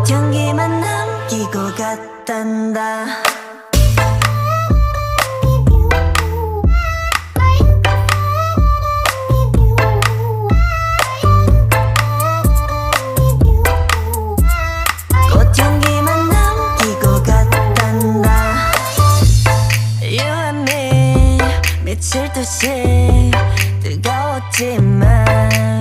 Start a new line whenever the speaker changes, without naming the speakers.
꽃향기만 남기고 갔단다. 꽃향기만 남기고 갔단다. You and me 미칠 듯이 뜨거웠지만